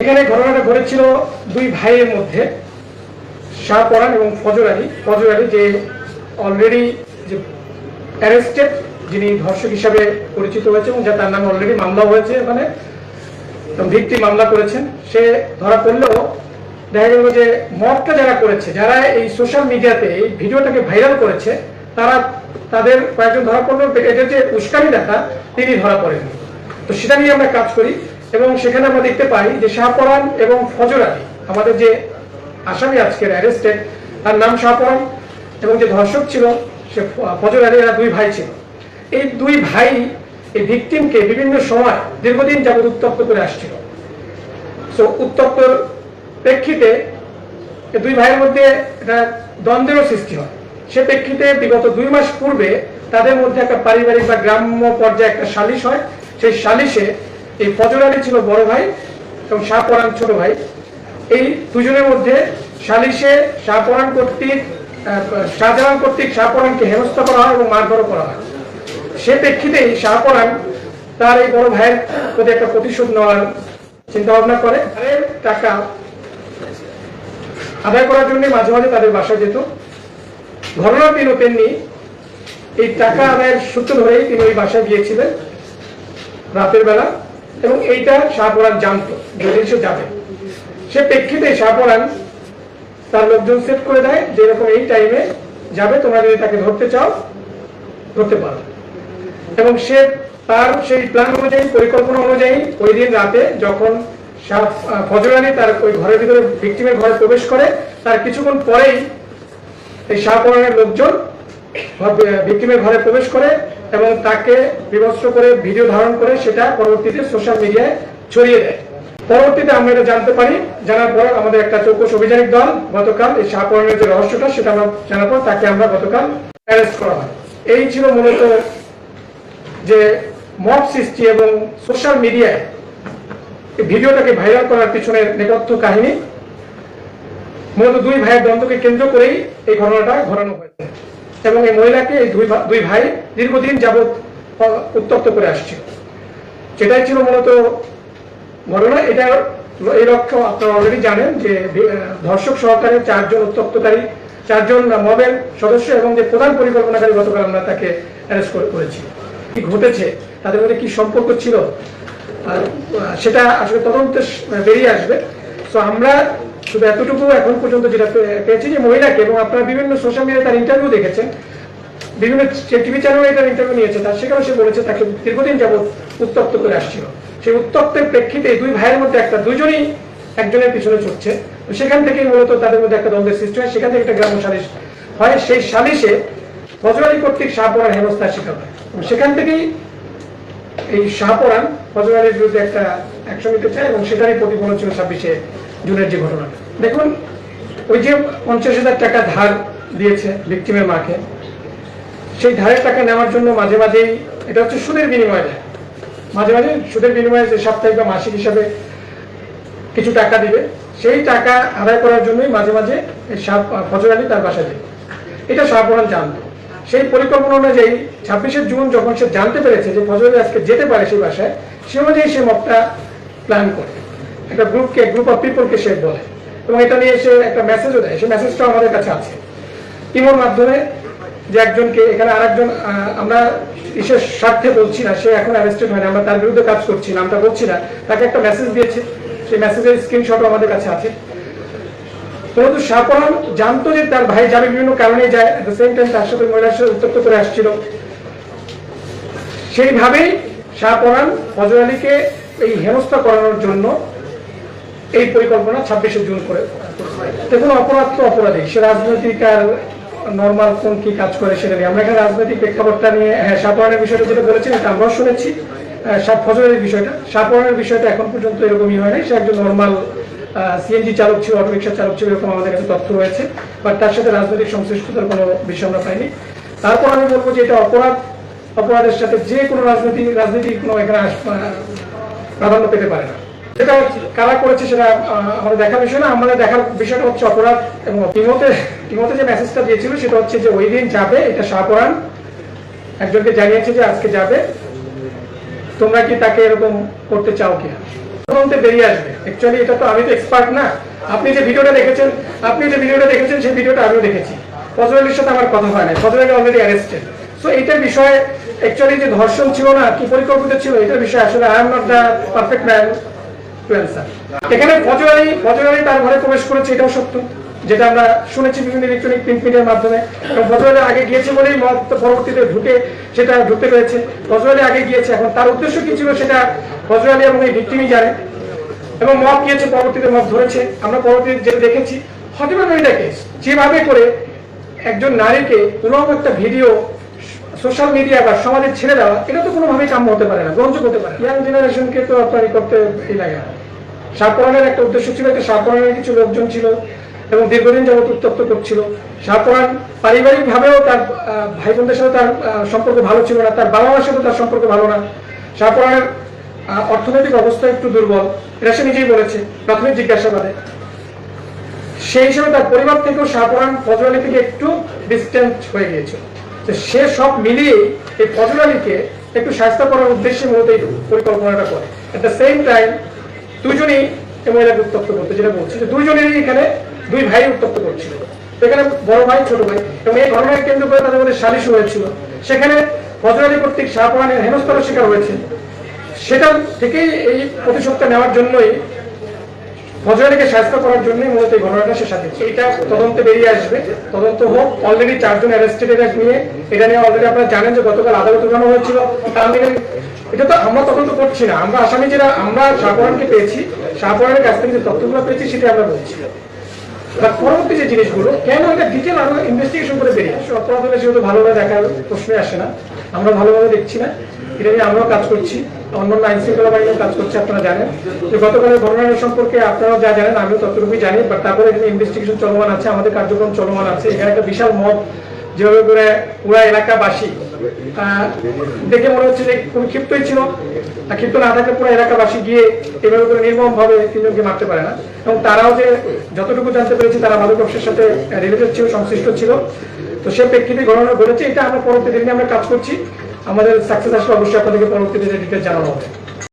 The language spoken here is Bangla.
এখানে ঘটনাটা ঘটেছিল দুই ভাইয়ের মধ্যে, শাহপরান এবং ফজর আলী। ফজর আলী যে অলরেডি যে অ্যারেস্টেড, যিনি ধর্ষক হিসাবে পরিচিত হয়েছে এবং তার নামে অলরেডি মামলা হয়েছে, ওখানে ভিক্টিম মামলা করেছেন। সে ধরা পড়লেও দেখা গেল যে মবটা যারা করেছে, যারা এই সোশ্যাল মিডিয়াতে এই ভিডিওটাকে ভাইরাল করেছে, তাদের কয়েকজন ধরা পড়লো। এটা যে উস্কানি দেখা, তিনি ধরা পড়েনি। তো সেটা নিয়ে আমরা কাজ করি এবং সেখানে আমরা দেখতে পাই যে শাহপরান এবং ফজর আলী, আমাদের যে আসামি আজকের অ্যারেস্টেড, তার নাম শাহপরান, এবং যে ধর্ষক ছিল সে ফজর আলী, এরা দুই ভাই ছিল। এই দুই ভাই এই ভিকটিমকে বিভিন্ন সময় দীর্ঘদিন যাবত উত্তপ্ত করে আসছিল। সো উত্তপ্তর প্রেক্ষিতে দুই ভাইয়ের মধ্যে একটা দ্বন্দ্বেরও সৃষ্টি হয়। সে প্রেক্ষিতে বিগত 2 মাস পূর্বে তাদের মধ্যে একটা পারিবারিক বা গ্রাম্য পর্যায়ে একটা সালিশ হয়। সেই সালিশে এই ফজর আলী ছিল বড় ভাই এবং শাহপরান ছোট ভাই। এই দুজনের মধ্যে সালিশে শাহজাহান কর্তৃক শাহপরানকে হেনস্থা করা হয় এবং মারধরও করা হয়। সে প্রেক্ষিতেই শাহপরান তার এই বড় ভাইয়ের প্রতি একটা প্রতিশোধ নেওয়ার চিন্তা ভাবনা করে। তাদের টাকা আদায় করার জন্য মাঝে মাঝে তাদের বাসায় যেত। ঘটনার দিনও তেমনি এই টাকা আদায়ের সূত্র ধরেই তিনি ওই বাসায় গিয়েছিলেন রাতের বেলা, এবং এইটা শাহপরান জানতো যদি সে যাবে। সে প্রেক্ষিতে শাহপরান তার লোকজন সেট করে দেয় যে এরকম এই টাইমে যাবে, তোমরা যদি তাকে ধরতে চাও ধরতে পারো। এবং সে তার সেই প্ল্যান অনুযায়ী, পরিকল্পনা অনুযায়ী ওই দিন রাতে যখন ফজর আলী তার ওই ঘরের ভিতরে ভিকটিমের ঘরে প্রবেশ করে, তার কিছুক্ষণ পরেই এই শাহপরানের লোকজন ভিকটিমের ঘরে প্রবেশ করে এবং তাকে বিভৎস করে ভিডিও ধারণ করে সেটা পরবর্তীতে সোশ্যাল মিডিয়ায় ছড়িয়ে দেয়। পরবর্তীতে আমরা এটা জানতে পারি। জানার পর আমাদের একটা চৌকস অভিযানিক দল গতকাল এই শাহপরানের যে রহস্যটা সেটা আমরা জানার পর তাকে আমরা গতকাল অ্যারেস্ট করা হয়। এই ছিল মূলত যে মব সৃষ্টি এবং সোশ্যাল মিডিয়ায় ভিডিওটাকে ভাইরাল করার পিছনের নেপথ্য কাহিনী। মূলত দুই ভাইয়ের দ্বন্দ্বকে কেন্দ্র করেই এই ঘটনাটা ঘটানো হয়েছে এবং এই মহিলাকে এই দুই ভাই দীর্ঘদিন যাবৎ উত্তপ্ত করে আসছে। সেটাই ছিল মূলত ঘটনা। এটা এই লক্ষ্য আপনারা অলরেডি জানেন যে ধর্ষক সহকারে 4 জন উত্তপ্তকারী, 4 জন মবের সদস্য এবং যে প্রধান পরিকল্পনাকারী গতকাল আমরা তাকে অ্যারেস্ট করেছি। কি ঘটেছে, তাদের মধ্যে কি সম্পর্ক ছিল, সেটা আসলে তদন্তে বেরিয়ে আসবে। তো আমরা শুধু এতটুকু এখন পর্যন্ত যেটা পেয়েছি যে মহিলাকে, এবং আপনারা বিভিন্ন সোশ্যাল মিডিয়ায় তার ইন্টারভিউ দেখেছেন, বিভিন্ন টিভি চ্যানেলে এটার ইন্টারভিউ নিয়েছে, তার সেখানে সে বলেছে তাকে দীর্ঘদিন যাবৎ উত্তপ্ত করে আসছিল। সেই উত্তপ্তের প্রেক্ষিতে দুই ভাইয়ের মধ্যে দুইজনই একজনের পিছনে ছুটছে। সেখান থেকেই মূলত তাদের মধ্যে একটা দ্বন্দ্বের সৃষ্টি হয়। সেখান থেকে একটা গ্রাম্য সালিশ হয়। সেই সালিশে ফজর আলী কর্তৃক শাহপরান হেনস্থার শিকার হয়। সেখান থেকেই এই শাহপরান ফজর আলীর বিরুদ্ধে একটা অ্যাকশন নিতে চায় এবং সেটারই প্রতিফলন ছিল 26শে জুনের যে ঘটনাটা। দেখুন, ওই যে 50,000 টাকা ধার দিয়েছে ভিকটিমের মাকে, সেই ধারের টাকা নেওয়ার জন্য মাঝে মাঝেই, এটা হচ্ছে সুদের বিনিময়ে দেয়, মাঝে মাঝে সুদের বিনিময়ে যে সাপ্তাহিক বা মাসিক হিসাবে কিছু টাকা দিবে, সেই টাকা আদায় করার জন্যই মাঝে মাঝে ফজর আলী তার বাসায় যেত। এটা শাহপরান জানতো। সেই পরিকল্পনা অনুযায়ী 26শে জুন যখন সে জানতে পেরেছে যে ফজর আলী আজকে যেতে পারে সেই বাসায়, সে অনুযায়ী সে মবটা প্ল্যান করে একটা গ্রুপ অফ পিপলকে সে বলে, এবং এটা নিয়ে সে একটা মেসেজও দেয়। সেই মেসেজটা আমাদের কাছে আছে ইমোর মাধ্যমে, যে একজনকে এখানে আরেকজন, আমরা বিশেষ স্বার্থে বলছি না, সে এখন অ্যারেস্টেড হয়নি, আমরা তার বিরুদ্ধে কাজ করছি, নামটা বলছি না, তাকে একটা মেসেজ দিয়েছে। সেই মেসেজের স্ক্রিনশটও আমাদের কাছে আছে। কিন্তু শাহপরান জানতো যে তার ভাই যাবে, বিভিন্ন কারণে যায়, এট দ্য সেম টাইম তার সাথে মহিলার সাথে উত্তপ্ত করে আসছিল। সেইভাবেই শাহপরান ফজর আলীকে এই হেনস্থা করানোর জন্য এই পরিকল্পনা 26শে জুন করে। দেখুন, অপরাধ তো অপরাধী, সে রাজনৈতিক আর নর্মাল কোন কি কাজ করে সেটা নিয়ে আমরা এখানে রাজনৈতিক প্রেক্ষাপটটা নিয়ে, হ্যাঁ, শাহপরানের বিষয়টা যেটা বলেছেন এটা আমরাও শুনেছি। ফজর আলীর বিষয়টা, শাহপরানের বিষয়টা এখন পর্যন্ত এরকমই হয় নাই। সে একজন নর্মাল সিএনজি চালক ছিল, অটোরিক্সা চালক ছিল, এরকম আমাদের কাছে তথ্য রয়েছে, বাট তার সাথে রাজনৈতিক সংশ্লিষ্টতার কোনো বিষয় আমরা পাইনি। তারপর আমি বলবো যে এটা অপরাধের সাথে যে কোনো রাজনীতি কোনো এখানে প্রাধান্য পেতে পারে না। যেটা কারা করেছে সেটা আমাদের দেখার বিষয় না। আমাদের দেখার বিষয়টা হচ্ছে অপরাধ। এবং টিমোতে যে মেসেজটা দিয়েছিল সেটা হচ্ছে যে ওই দিন যাবে, এটা শাহপরান একজনকে জানিয়েছে যে আজকে যাবে, তোমরা কি তাকে এরকম করতে চাও কিনা। তদন্তে বেরিয়ে আসবে। অ্যাকচুয়ালি এটা তো আমি তো এক্সপার্ট না। আপনি যে ভিডিওটা দেখেছেন সেই ভিডিওটা আমিও দেখেছি। ফজল আলীর সাথে আমার কথা হয় না, Fazal Ali already arrested. So এইটার বিষয়ে অ্যাকচুয়ালি যে ধর্ষণ ছিল না কি পরিকল্পিত ছিল এটার বিষয়ে আসলে I am not the perfect man to answer. এখানে ফজল আলী তার ঘরে প্রবেশ করেছে, এটাও সত্য, যেটা আমরা শুনেছি বিভিন্ন ইলেকট্রনিক প্রিন্ট মিডিয়ার মাধ্যমে। এবং ফজল আলী আগে গিয়েছে বলেই মত পরবর্তীতে ঢুকতে পেরেছে। ফজল আলী আগে গিয়েছে, এখন তার উদ্দেশ্য কি ছিল সেটা ফজল আলী এবং এই ভিক্টিমই জানে। এবং মত গিয়েছে, পরবর্তীতে মত ধরেছে। আমরা পরবর্তীতে যেটা দেখেছি হতে পারে এটা কেস, যেভাবে করে একজন নারীকে কোনো একটা ভিডিও সোশ্যাল মিডিয়া বা সমাজে ছেড়ে দেওয়া, এটা তো কোনোভাবেই কাম্য হতে পারে না, গ্রহণযোগ্য হতে পারে। ইয়াং জেনারেশনকে তো আপনার করতে লাগে না। শাহপরানের একটা উদ্দেশ্য ছিল, একটা শাহপরানের কিছু লোকজন ছিল এবং দীর্ঘদিন যাবত উত্তপ্ত করছিল। শাহপরান পারিবারিক ভাবেও তার ভাই বোনদের সাথে তার সম্পর্ক ভালো ছিল না, তার বাবা মার সাথে তার সম্পর্ক ভালো না। শাহপরানের অর্থনৈতিক অবস্থা একটু দুর্বল, এটা সে নিজেই বলেছে প্রাথমিক জিজ্ঞাসাবাদে। সেই হিসেবে তার পরিবার থেকেও শাহপরান ফজল আলী থেকে একটু ডিস্টেন্স হয়ে গিয়েছিল। সে সব মিলিয়ে এই ফজল আলীকে একটু শাস্তি করার উদ্দেশ্যে মূলত এই পরিকল্পনাটা করে। এট দ্য সেম টাইম দুজনেই এই মহিলাকে উত্তপ্ত করতে, যেটা বলছি যে দুইজনেরই এখানে দুই ভাই উত্তপ্ত করছিল। এখানে বড় ভাই ছোট ভাই, এবং এই ঘটনাকে কেন্দ্র করে তাদের মধ্যে সালিশ হয়েছিল। সেখানে ফজল আলী কর্তৃক শাহপরানের হেনস্থার শিকার হয়েছে। সেটা থেকেই এই প্রতিশোধটা নেওয়ার জন্যই, ফজল আলীকে শাস্তি করার জন্যই মূলত এই ঘটনাটা সে সাজিয়েছে। এটা তদন্তে বেরিয়ে আসবে, তদন্ত হোক। অলরেডি 4 জন অ্যারেস্টেড নিয়ে, এটা নিয়ে অলরেডি আপনারা জানেন যে গতকাল আদালত উঠানো হয়েছিল। এটা তো আমরা তদন্ত করছি না, আমরা আসামি যারা আমরা শাহপরানকে পেয়েছি, শাহপরানের কাছ থেকে যে তথ্যগুলো পেয়েছি সেটা আমরা বলছি। পরবর্তী যে জিনিসগুলো কেন এটা ডিটেল আরো ইনভেস্টিগেশন করে বেরিয়ে আসে। অপরাধ হলে সেহেতু ভালোভাবে দেখার প্রশ্নে আসে না, আমরা ভালোভাবে দেখছি না, এটা নিয়ে আমরাও কাজ করছি, অন্যান্য আইন শৃঙ্খলা বাহিনীও কাজ করছে। আপনারা জানেন যে গতকালের ঘটনার সম্পর্কে আপনারাও যা জানেন আমিও ততটুকুই জানি, বাট তারপরে এখানে ইনভেস্টিগেশন চলমান আছে, আমাদের কার্যক্রম চলমান আছে। এখানে একটা বিশাল মত যেভাবে করে পুরা এলাকাবাসী দেখে মনে হচ্ছে যে খুব ক্ষিপ্তই ছিল, ক্ষিপ্ত না থাকলে পুরো এলাকাবাসী গিয়ে এভাবে করে নির্মম ভাবে 3 জনকে মারতে পারে না। এবং তারাও যে যতটুকু জানতে পেরেছে তারা মাদক ব্যবসার সাথে রিলেটেড ছিল, সংশ্লিষ্ট ছিল। তো সে প্রেক্ষিতে ঘটনা ঘটেছে, এটা আমরা পরবর্তী দিনে আমরা কাজ করছি। আমাদের সাকসেস আসলে অবশ্যই আপনাদেরকে পরবর্তীতে ডিটেইলস জানানো হবে।